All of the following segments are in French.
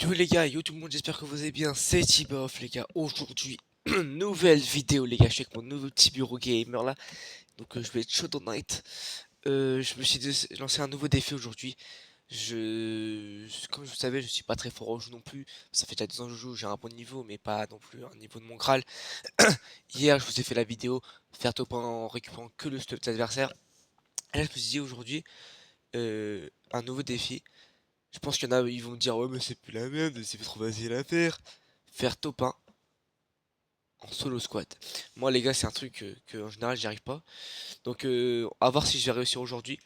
Yo les gars, yo tout le monde, j'espère que vous allez bien, c'est Tiboff les gars. Aujourd'hui, nouvelle vidéo les gars, je suis avec mon nouveau petit bureau gamer là. Donc je vais être chaud night. Je me suis lancé un nouveau défi aujourd'hui. Comme vous savez, je suis pas très fort au jeu non plus. Ça fait déjà 2 ans que je joue, j'ai un bon niveau, mais pas non plus un niveau de mon Graal. Hier, je vous ai fait la vidéo, faire top 1 en récupérant que le stuff d'adversaire. Et là, je me suis dit aujourd'hui, un nouveau défi. Je pense qu'il y en a, ils vont me dire, ouais, mais c'est plus la merde, c'est trop facile à faire. Faire top 1 en solo squad. Moi, les gars, c'est un truc en général, j'y arrive pas. Donc, à voir si je vais réussir aujourd'hui.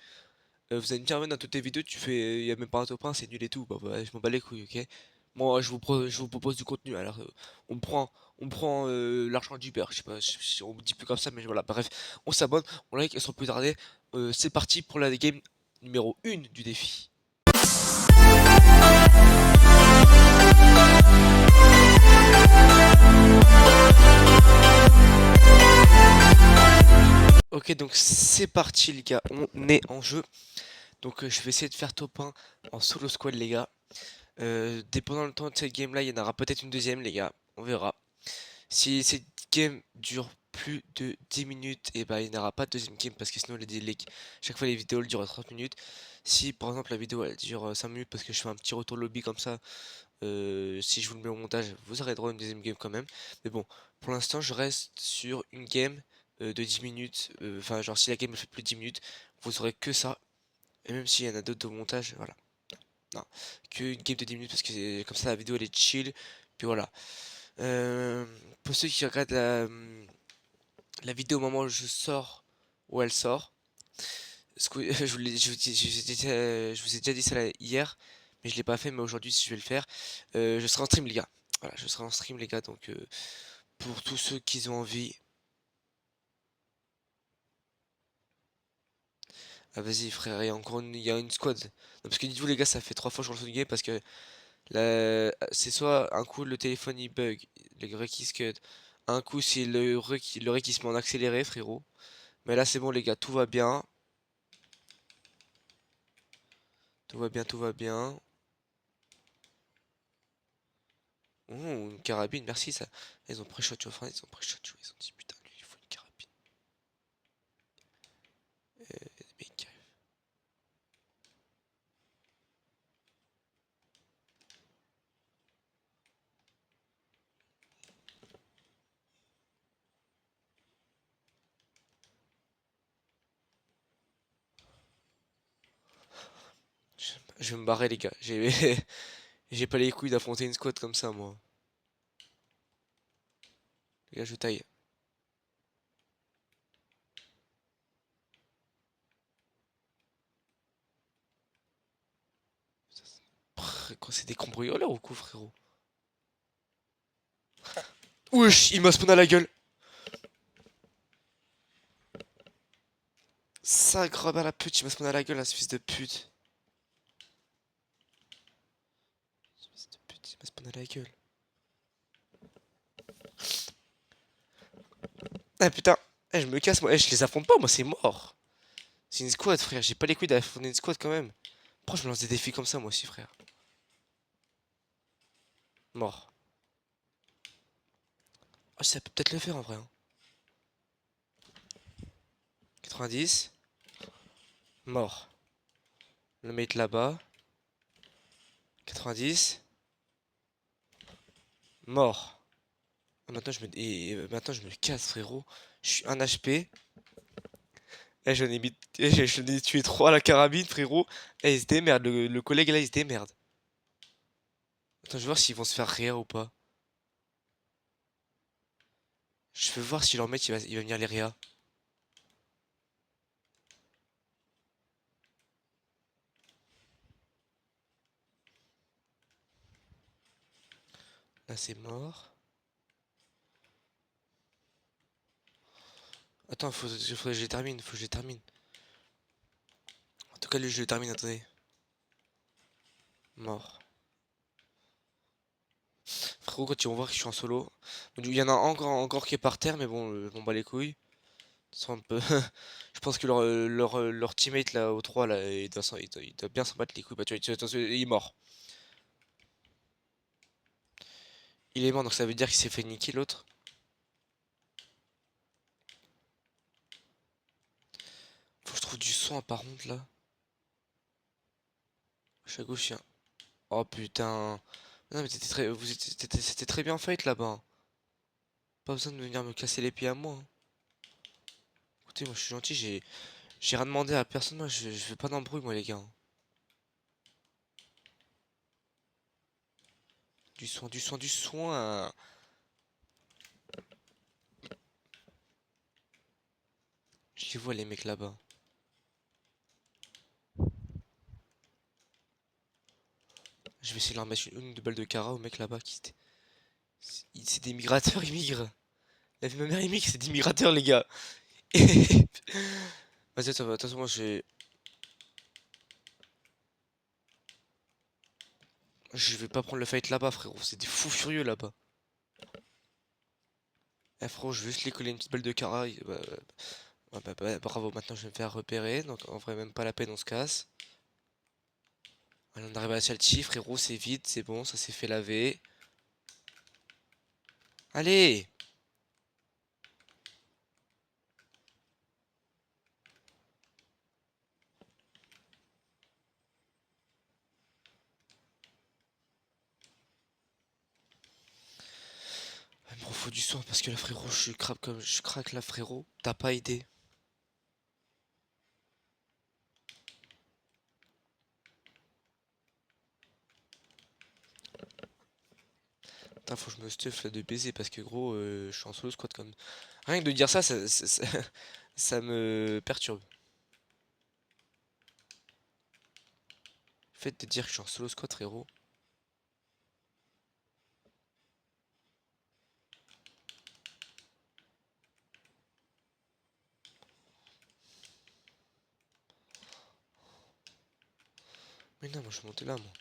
Vous allez me dire, ouais, dans toutes tes vidéos, tu fais, y a même pas un top 1, c'est nul et tout. Bah, je m'en bats les couilles, ok? Moi, je vous propose du contenu. Alors, on prend l'argent du beurre. Je sais pas, on me dit plus comme ça, mais voilà. Bref, on s'abonne, on like, et sans plus tarder, c'est parti pour la game numéro 1 du défi. Ok, donc c'est parti les gars, on est en jeu. Donc je vais essayer de faire top 1 en solo squad les gars. Dépendant le temps de cette game là, il y en aura peut-être une deuxième les gars, on verra. Si cette game dure plus de 10 minutes, et bah il n'y aura pas de deuxième game parce que sinon chaque fois les vidéos elles durent 30 minutes. Si par exemple la vidéo elle dure 5 minutes parce que je fais un petit retour lobby comme ça, si je vous le mets au montage, vous aurez droit à une deuxième game quand même. Mais bon, pour l'instant je reste sur une game de 10 minutes. Enfin genre si la game elle fait plus de 10 minutes, vous aurez que ça. Et même s'il y en a d'autres au montage, voilà. Non, que une game de 10 minutes parce que comme ça la vidéo elle est chill. Puis voilà. Euh, pour ceux qui regardent la vidéo au moment où je sors, où elle sort, je vous ai déjà dit ça hier, mais je l'ai pas fait, mais aujourd'hui si je vais le faire, je serai en stream les gars. Voilà, je serai en stream les gars, donc pour tous ceux qui ont envie, ah vas-y frère, il y a une squad. Non, parce que dites-vous les gars, ça fait 3 fois que je lance une game parce que c'est soit un coup le téléphone il bug, le rec il scud, un coup c'est le rec il se met en accéléré frérot. Mais là c'est bon les gars, tout va bien. Tout va bien, tout va bien. Oh, une carabine, merci ça. Ils ont pré-shot, tu vois, enfin, ils ont pré-shot, tu vois, ils ont dit putain, lui il faut une carabine. Les mecs qui arrivent. Je vais me barrer les gars, j'ai j'ai pas les couilles d'affronter une squad comme ça moi. Les gars, je taille. Quoi, c'est des cambrioleurs ou quoi frérot? Wesh, il m'a spawn à la gueule. Ça grobe à la pute, il m'a spawn à la gueule, là, ce fils de pute. Ce fils de pute, il m'a spawn à la gueule. Ah putain, je me casse moi, je les affronte pas, moi c'est mort. C'est une squad frère, j'ai pas les couilles d'affronter une squad quand même. Pourquoi je me lance des défis comme ça moi aussi frère? Mort. Ah ça peut peut-être le faire en vrai hein. 90. Mort. Le mate là-bas. 90. Mort. Ah, maintenant je me casse frérot. Je suis 1 HP. J'en ai tué 3 à la carabine frérot. Eh il se démerde, le collègue là il se démerde. Attends je vais voir s'ils vont se faire réa ou pas. Je veux voir si leur mate il va venir les réa. Là c'est mort. Attends, faut que je les termine, faut que je les termine. En tout cas lui je le termine, attendez. Mort. Frérot quand ils vont voir que je suis en solo. Il y en a encore qui est par terre mais bon, je m'en bats les couilles. Sont un peu... Je pense que leur teammate là au 3 là, il doit bien s'en battre les couilles. Bah tu vois, attention, il est mort. Il est mort, donc ça veut dire qu'il s'est fait niquer l'autre. Faut que je trouve du soin par contre là. Je suis à gauche, hein. Oh putain. Non mais c'était très bien fight là-bas, hein. Pas besoin de venir me casser les pieds à moi, hein. Écoutez, moi je suis gentil, j'ai rien demandé à personne, moi je veux pas d'embrouille moi les gars, hein. Du soin, du soin, du soin. Je les vois les mecs là-bas. Je vais essayer de leur mettre une ou deux balles de cara au mec là-bas qui c'est des migrateurs, ils migrent. La vie de ma mère, ils migrent, c'est des migrateurs les gars. Vas-y, attends, attention, moi je vais pas prendre le fight là-bas, frérot. C'est des fous furieux là-bas. Eh, frérot, je vais juste les coller une petite balle de cara. Bravo, maintenant je vais me faire repérer. Donc en vrai, même pas la peine, on se casse. Allez, on arrive à la Chalti, frérot, c'est vite, c'est bon, ça s'est fait laver. Allez! Il me faut du soin parce que là, frérot, je craque là, frérot. T'as pas aidé. Putain, faut que je me stuff là de baiser parce que gros, je suis en solo squat comme. Rien que de dire ça, ça me perturbe. Le fait de dire que je suis en solo squat, frérot. Mais non, moi je suis monté là, moi.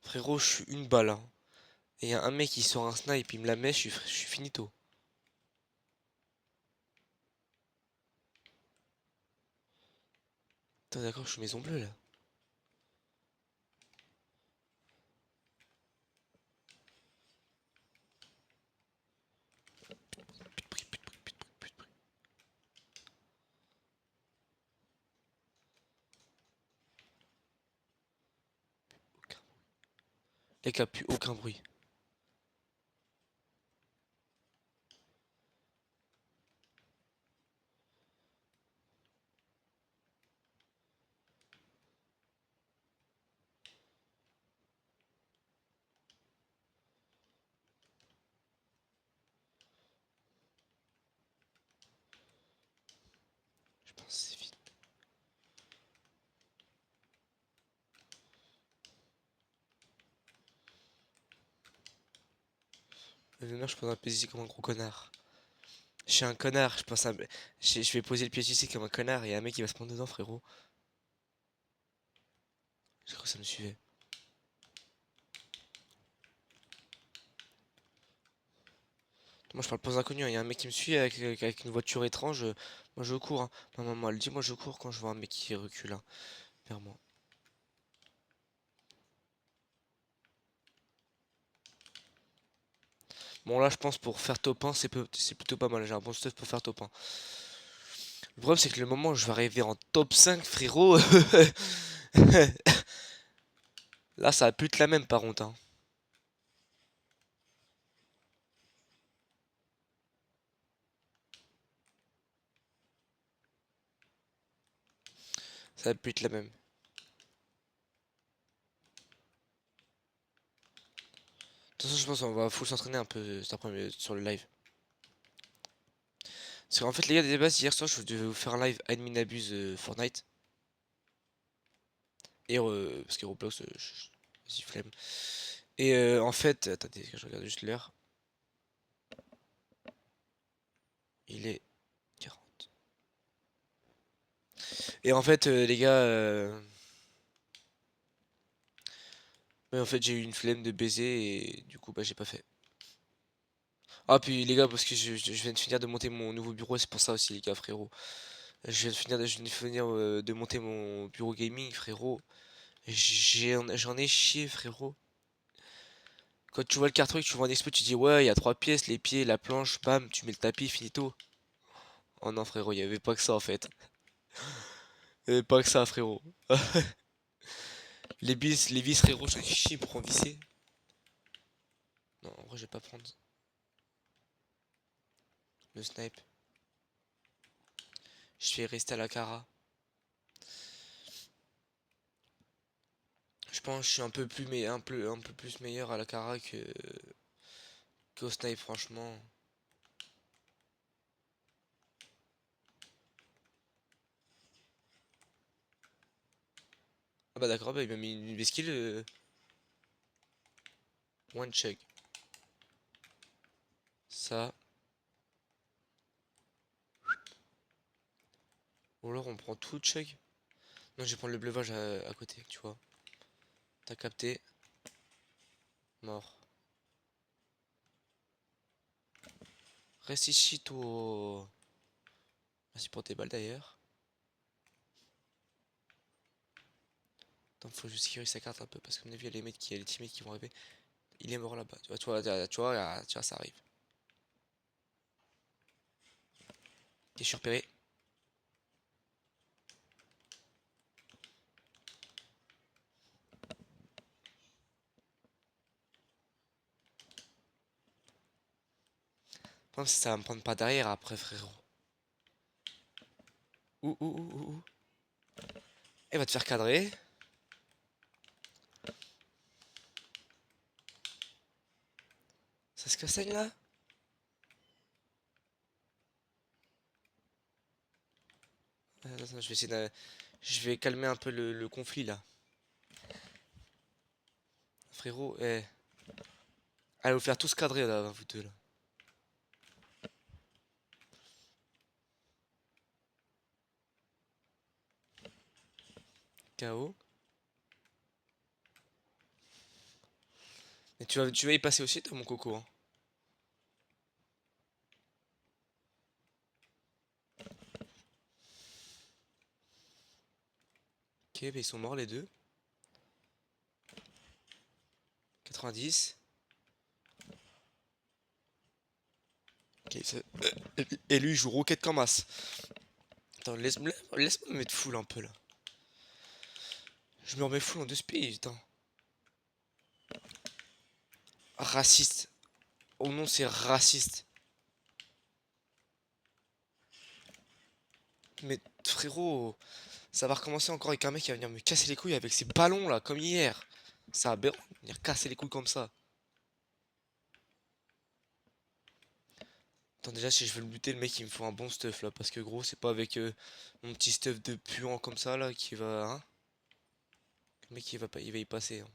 Frérot, je suis une balle, hein. Et y a un mec qui sort un snipe, il me la met, je suis finito. Putain, d'accord, je suis maison bleue là. Plus de bruit, plus de bruit, plus de bruit, plus de bruit. Aucun. Les gars, plus aucun bruit. Je pense que c'est vite. Le honneur, je pose un pied ici comme un gros connard. Je suis un connard, je pense à. Je vais poser le pied ici comme un connard et y a un mec qui va se prendre dedans, frérot. J'ai cru que ça me suivait. Moi je parle pas aux inconnus, il y a un mec qui me suit avec une voiture étrange. Moi je cours, hein. Ma maman elle dit moi je cours quand je vois un mec qui recule, hein, vers moi. Bon là je pense pour faire top 1 c'est plutôt pas mal, j'ai un bon stuff pour faire top 1. Le problème c'est que le moment où je vais arriver en top 5 frérot, là ça va plus être la même par contre, hein. Ça va plus être la même. De toute façon je pense qu'on va full s'entraîner un peu cet après-midi sur le live. Parce qu'en fait les gars des bases hier soir je devais vous faire un live admin abuse Fortnite. Et parce que Roblox, vas-y flemme. Et en fait, attendez, je regarde juste l'heure. Il est 40. Et en fait, les gars, ouais, en fait, j'ai eu une flemme de baiser et du coup, bah, j'ai pas fait. Ah, puis les gars, parce que je viens de finir de monter mon nouveau bureau, c'est pour ça aussi, les gars, frérot. Je viens de finir de monter mon bureau gaming, frérot. J'en ai chié, frérot. Quand tu vois le carton et que tu vois un expo, tu dis ouais, il y a trois pièces, les pieds, la planche, bam, tu mets le tapis, finito. Oh non, frérot, il y avait pas que ça en fait. Il y avait pas que ça, frérot. Les vis, frérot, j'en ai chié pour en visser. Non, en vrai, je vais pas prendre le snipe. Je vais rester à la cara. Je pense que je suis un peu plus, un peu plus meilleur à la cara qu'au snipe, franchement. Ah bah d'accord, bah il m'a mis une vesquille. One check. Ça. Ou alors on prend tout check. Non, je vais prendre le bleuvage à côté, tu vois. T'as capté. Mort. Reste ici, toi. Merci pour tes balles d'ailleurs. Attends, faut juste qu'il sa carte un peu parce qu'à mon avis, il y a les teammates qui vont arriver. Il est mort là-bas. Tu vois, ça arrive. T'es surpéré. Le problème, c'est que ça va me prendre pas derrière après, frérot. Ouh. Elle va te faire cadrer. Ça se cassaigne là? Attends, je vais essayer de... Je vais calmer un peu le conflit là. Frérot, eh. Allez vous faire tous cadrer là, vous deux là. KO. Et tu vas y passer aussi, toi, mon coco, hein. Ok, bah ils sont morts les deux. 90. Ok, et lui il joue Rocket comme as. Attends, laisse-moi me mettre full un peu là. Je me remets full en deux speed, putain. Raciste. Oh non, c'est raciste. Mais frérot, ça va recommencer encore avec un mec qui va venir me casser les couilles avec ses ballons là, comme hier. C'est aberrant de venir casser les couilles comme ça. Attends, déjà, si je veux le buter, le mec il me faut un bon stuff là. Parce que gros, c'est pas avec mon petit stuff de puant comme ça là qui va. Hein. Le mec il va y passer. Hein.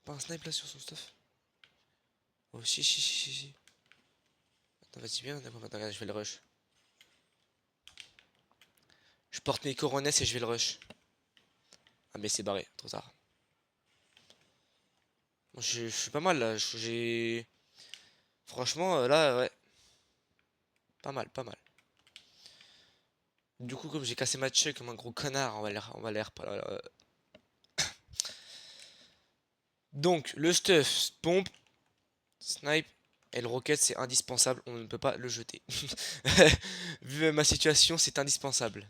Pas un snipe là sur son stuff. Oh si. Attends, vas-y bien, d'accord, attends, regarde, je vais le rush. Je porte mes coronets et je vais le rush. Ah mais c'est barré, trop tard. Bon, je suis pas mal là, j'ai... Franchement, là, ouais, pas mal. Du coup, comme j'ai cassé ma check comme un gros connard, on va l'air pas là. Donc, le stuff, pompe, snipe et le rocket, c'est indispensable, on ne peut pas le jeter. Vu ma situation, c'est indispensable.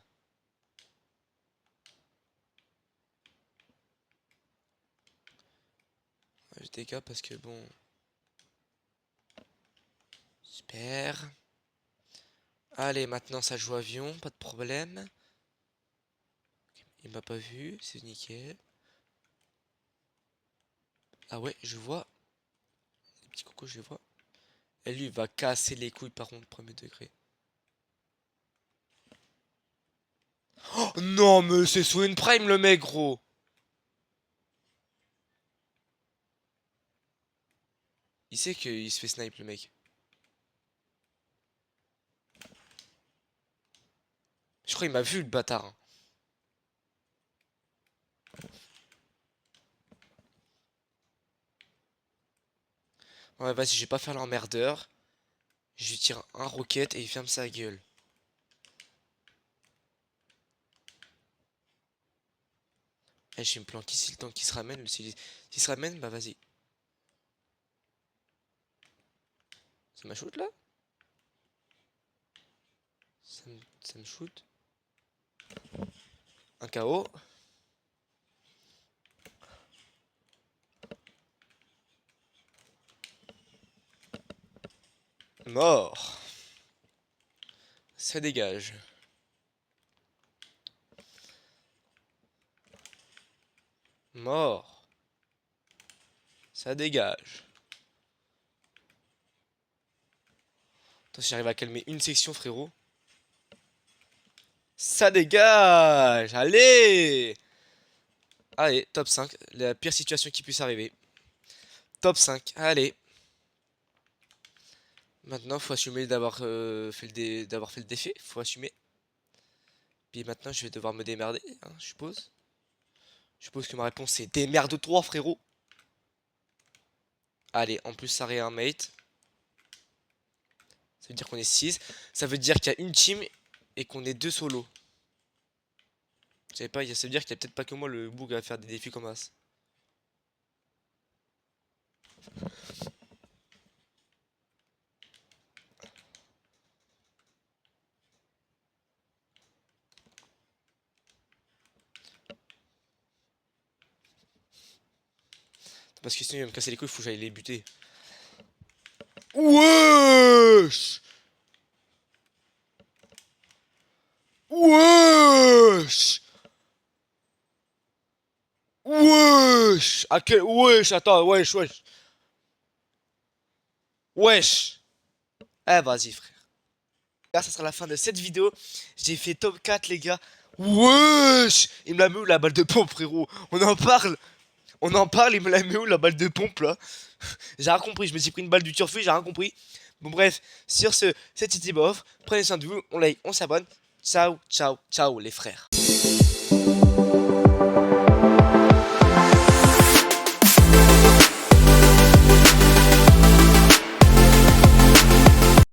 Je dégage parce que bon... Super. Allez, maintenant ça joue avion, pas de problème. Il m'a pas vu, c'est nickel. Ah ouais, je vois. Les petits cocos, je les vois. Et lui, il va casser les couilles par contre, premier degré. Oh non, mais c'est sous une prime le mec, gros. Il sait qu'il se fait snipe le mec. Je crois qu'il m'a vu le bâtard. Hein. Ouais, vas-y, je vais pas faire l'emmerdeur. Je lui tire un rocket et il ferme sa gueule. Allez, je vais me planquer ici le temps qu'il se ramène. S'il se ramène, bah vas-y. Ça m'a shoot là? Ça me shoot. Un KO. Mort. Ça dégage. Mort. Ça dégage. Attends, si j'arrive à calmer une section, frérot. Ça dégage. Allez. Allez, top 5. La pire situation qui puisse arriver. Top 5. Allez. Maintenant, faut assumer d'avoir fait le défait. Faut assumer. Puis maintenant, je vais devoir me démerder, hein, je suppose. Je suppose que ma réponse c'est démerde-toi, frérot. Allez, en plus, ça un mate. Ça veut dire qu'on est 6. Ça veut dire qu'il y a une team et qu'on est 2 solos. Je savais pas, ça veut dire qu'il y a peut-être pas que moi le bug à faire des défis comme as. Parce que sinon il va me casser les couilles, faut que j'aille les buter. Wesh! Wesh! Wesh! À quel... Wesh! Attends, wesh, wesh! Wesh! Eh, vas-y, frère. Là, ça sera la fin de cette vidéo. J'ai fait top 4, les gars. Wesh! Il me l'a mis où la balle de pompe, frérot? On en parle! On en parle, il me l'a mis où la balle de pompe, là? J'ai rien compris, je me suis pris une balle du turfu, j'ai rien compris. Bon, bref, sur ce, c'était Bof. Prenez soin de vous, on like, on s'abonne. Ciao, ciao, ciao, les frères.